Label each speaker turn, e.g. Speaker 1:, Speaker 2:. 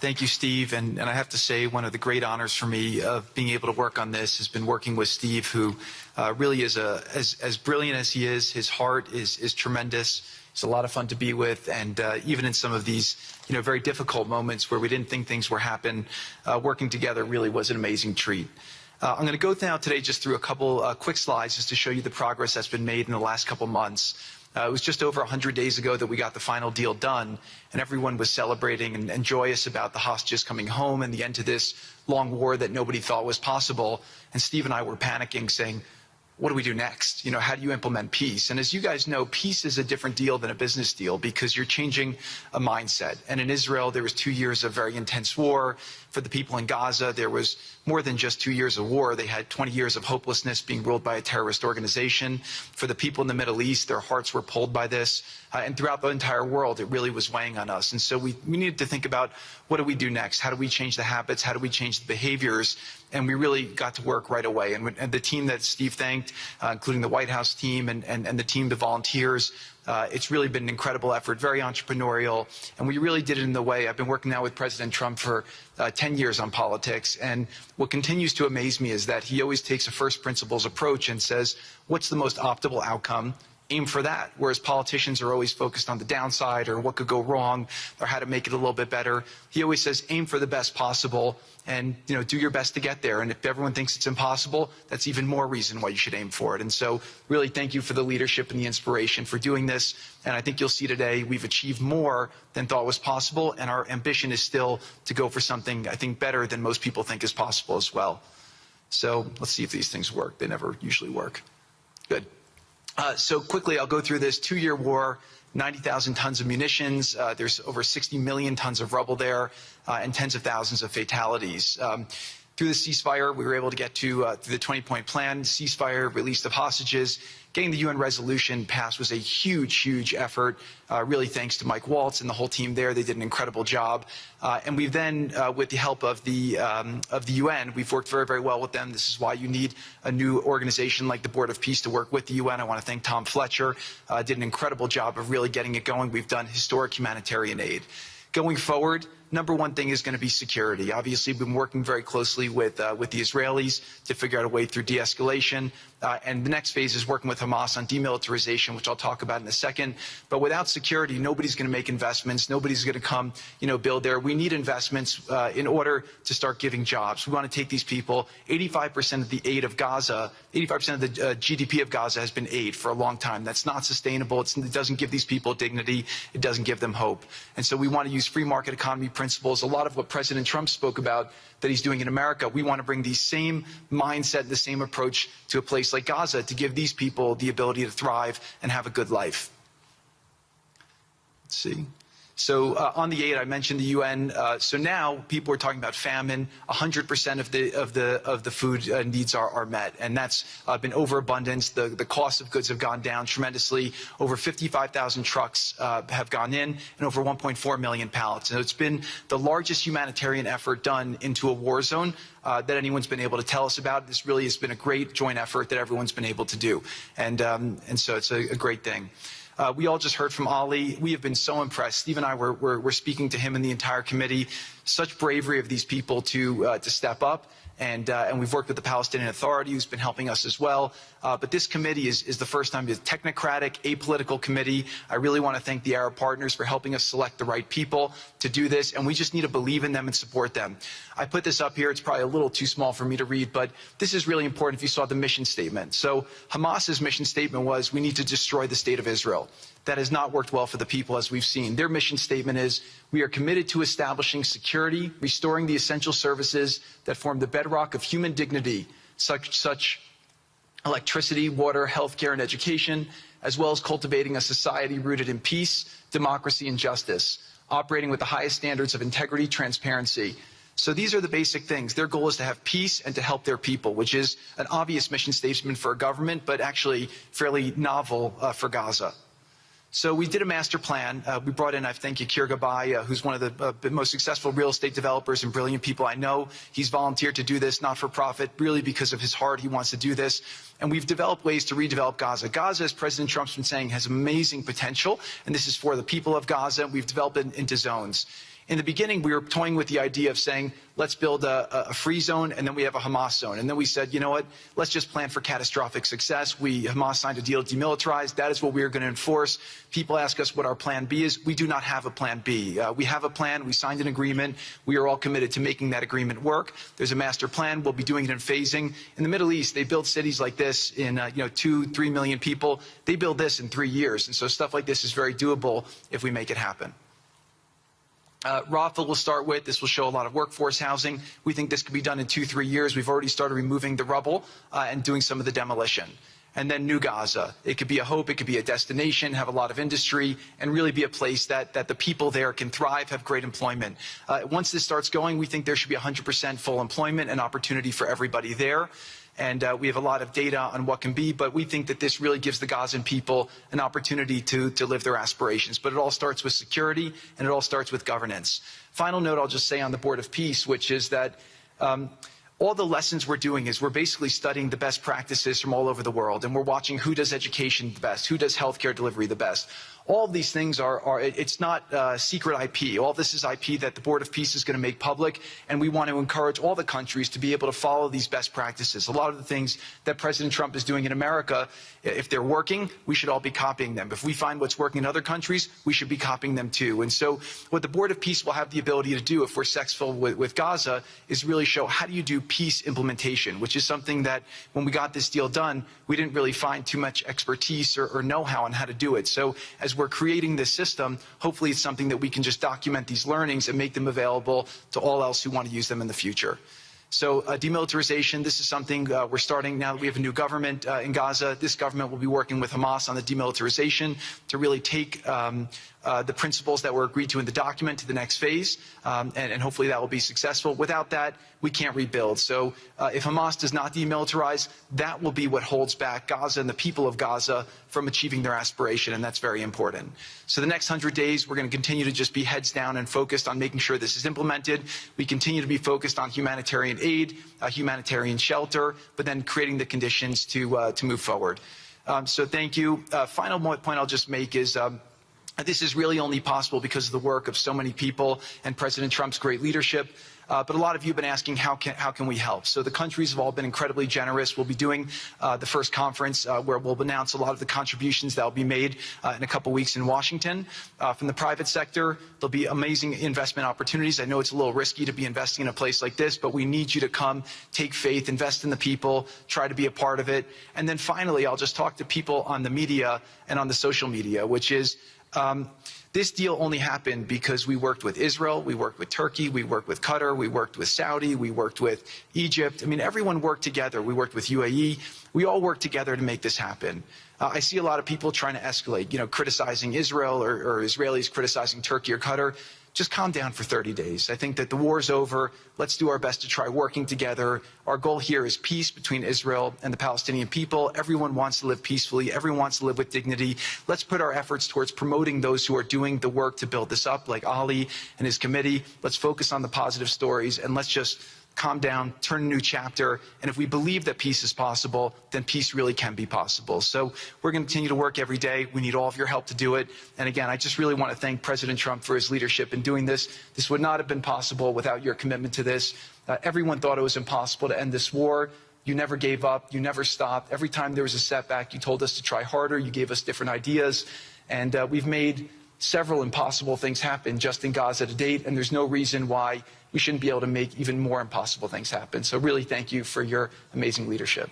Speaker 1: Thank you, Steve. And I have to say, one of the great honors for me of being able to work on this has been working with Steve, who really is as brilliant as he is. His heart is tremendous. He's a lot of fun to be with. And even in some of these, very difficult moments where we didn't think things were happening, working together really was an amazing treat. I'm going to go now today just through a couple quick slides just to show you the progress that's been made in the last couple months. It was just over 100 days ago that we got the final deal done, and everyone was celebrating and joyous about the hostages coming home and the end to this long war that nobody thought was possible. And Steve and I were panicking, saying, what do we do next? How do you implement peace? And as you guys know, peace is a different deal than a business deal because you're changing a mindset. And in Israel, there was 2 years of very intense war. For the people in Gaza, there was more than just 2 years of war. They had 20 years of hopelessness being ruled by a terrorist organization. For the people in the Middle East, their hearts were pulled by this. And throughout the entire world, it really was weighing on us. And so we needed to think about, what do we do next? How do we change the habits? How do we change the behaviors? And we really got to work right away. And the team that Steve thanked, including the White House team and the team, the volunteers, it's really been an incredible effort, very entrepreneurial. And we really did it in the way. I've been working now with President Trump for 10 years on politics. And what continues to amaze me is that he always takes a first principles approach and says, what's the most optimal outcome? Aim for that. Whereas politicians are always focused on the downside or what could go wrong or how to make it a little bit better. He always says, aim for the best possible and, do your best to get there. And if everyone thinks it's impossible, that's even more reason why you should aim for it. And so really thank you for the leadership and the inspiration for doing this. And I think you'll see today we've achieved more than thought was possible. And our ambition is still to go for something, I think, better than most people think is possible as well. So let's see if these things work. They never usually work. Good. So quickly, I'll go through this 2-year war, 90,000 tons of munitions. There's over 60 million tons of rubble there, and tens of thousands of fatalities. Through the ceasefire, we were able to get to the 20-point plan, ceasefire, release of hostages. Getting the UN resolution passed was a huge, huge effort, really thanks to Mike Waltz and the whole team there. They did an incredible job. And we've then, with the help of the UN, we've worked very, very well with them. This is why you need a new organization like the Board of Peace to work with the UN. I want to thank Tom Fletcher. Did an incredible job of really getting it going. We've done historic humanitarian aid. Going forward, number one thing is going to be security. Obviously, we've been working very closely with the Israelis to figure out a way through de-escalation. And the next phase is working with Hamas on demilitarization, which I'll talk about in a second. But without security, nobody's going to make investments. Nobody's going to come, build there. We need investments in order to start giving jobs. We want to take these people. 85% of the aid of Gaza, 85% of the GDP of Gaza has been aid for a long time. That's not sustainable. It doesn't give these people dignity. It doesn't give them hope. And so we want to use free market economy principles. A lot of what President Trump spoke about that he's doing in America, we want to bring the same mindset, the same approach to a place like Gaza to give these people the ability to thrive and have a good life. Let's see. So on the aid, I mentioned the UN. So now people are talking about famine. 100% of the food needs are met, and that's been overabundance. The cost of goods have gone down tremendously. Over 55,000 trucks have gone in, and over 1.4 million pallets. And it's been the largest humanitarian effort done into a war zone that anyone's been able to tell us about. This really has been a great joint effort that everyone's been able to do, and so it's a great thing. We all just heard from Ali. We have been so impressed. Steve and I were speaking to him and the entire committee. Such bravery of these people to step up. And we've worked with the Palestinian Authority, who's been helping us as well. But this committee is the first time it's a technocratic, apolitical committee. I really want to thank the Arab partners for helping us select the right people to do this. And we just need to believe in them and support them. I put this up here. It's probably a little too small for me to read, but this is really important if you saw the mission statement. So Hamas's mission statement was, we need to destroy the state of Israel. That has not worked well for the people, as we've seen. Their mission statement is, we are committed to establishing security, restoring the essential services that form the bedrock of human dignity, such electricity, water, healthcare, and education, as well as cultivating a society rooted in peace, democracy, and justice, operating with the highest standards of integrity, transparency. So these are the basic things. Their goal is to have peace and to help their people, which is an obvious mission statement for a government, but actually fairly novel for Gaza. So we did a master plan. We brought in, I thank Yakir Gabay, who's one of the most successful real estate developers and brilliant people I know. He's volunteered to do this, not for profit, really because of his heart. He wants to do this. And we've developed ways to redevelop Gaza. Gaza, as President Trump's been saying, has amazing potential, and this is for the people of Gaza. We've developed it into zones. In the beginning, we were toying with the idea of saying, let's build a free zone, and then we have a Hamas zone. And then we said, you know what, let's just plan for catastrophic success. Hamas signed a deal to demilitarize. That is what we are going to enforce. People ask us what our plan B is. We do not have a plan B. We have a plan. We signed an agreement. We are all committed to making that agreement work. There's a master plan. We'll be doing it in phasing. In the Middle East, they build cities like this in 2-3 million people. They build this in 3 years. And so stuff like this is very doable if we make it happen. Rafa will start with. This will show a lot of workforce housing. We think this could be done in 2-3 years. We've already started removing the rubble and doing some of the demolition. And then New Gaza. It could be a hope. It could be a destination, have a lot of industry, and really be a place that the people there can thrive, have great employment. Once this starts going, we think there should be 100% full employment and opportunity for everybody there. And we have a lot of data on what can be, but we think that this really gives the Gazan people an opportunity to live their aspirations. But it all starts with security, and it all starts with governance. Final note I'll just say on the Board of Peace, which is that all the lessons we're doing is we're basically studying the best practices from all over the world, and we're watching who does education the best, who does healthcare delivery the best. All of these things it's not secret IP. All this is IP that the Board of Peace is going to make public, and we want to encourage all the countries to be able to follow these best practices. A lot of the things that President Trump is doing in America, if they're working, we should all be copying them. If we find what's working in other countries, we should be copying them too. And so what the Board of Peace will have the ability to do if we're successful with Gaza is really show how do you do peace implementation, which is something that when we got this deal done, we didn't really find too much expertise or know-how on how to do it. So as we're creating this system, hopefully it's something that we can just document these learnings and make them available to all else who want to use them in the future. So demilitarization, this is something we're starting now that we have a new government in Gaza. This government will be working with Hamas on the demilitarization to really take the principles that were agreed to in the document to the next phase, and hopefully that will be successful. Without that, we can't rebuild. So if Hamas does not demilitarize, that will be what holds back Gaza and the people of Gaza from achieving their aspiration, and that's very important. So the next 100 days, we're going to continue to just be heads down and focused on making sure this is implemented. We continue to be focused on humanitarian aid, humanitarian shelter, but then creating the conditions to move forward. So thank you. Final point I'll just make is this is really only possible because of the work of so many people and President Trump's great leadership. But a lot of you have been asking, how can we help? So the countries have all been incredibly generous. We'll be doing the first conference where we'll announce a lot of the contributions that will be made in a couple weeks in Washington. From the private sector, there'll be amazing investment opportunities. I know it's a little risky to be investing in a place like this, but we need you to come, take faith, invest in the people, try to be a part of it. And then finally, I'll just talk to people on the media and on the social media, which is this deal only happened because we worked with Israel, we worked with Turkey, we worked with Qatar, we worked with Saudi, we worked with Egypt. I mean, everyone worked together. We worked with UAE. We all worked together to make this happen. I see a lot of people trying to escalate, criticizing Israel or Israelis criticizing Turkey or Qatar. Just calm down for 30 days. I think that the war's over. Let's do our best to try working together. Our goal here is peace between Israel and the Palestinian people. Everyone wants to live peacefully. Everyone wants to live with dignity. Let's put our efforts towards promoting those who are doing the work to build this up, like Ali and his committee. Let's focus on the positive stories, and let's just calm down, turn a new chapter, and if we believe that peace is possible, then peace really can be possible. So we're going to continue to work every day. We need all of your help to do it. And again, I just really want to thank President Trump for his leadership in doing this. This would not have been possible without your commitment to this. Everyone thought it was impossible to end this war. You never gave up. You never stopped. Every time there was a setback, you told us to try harder. You gave us different ideas. And we've made several impossible things happen just in Gaza to date, and there's no reason why we shouldn't be able to make even more impossible things happen. So really thank you for your amazing leadership.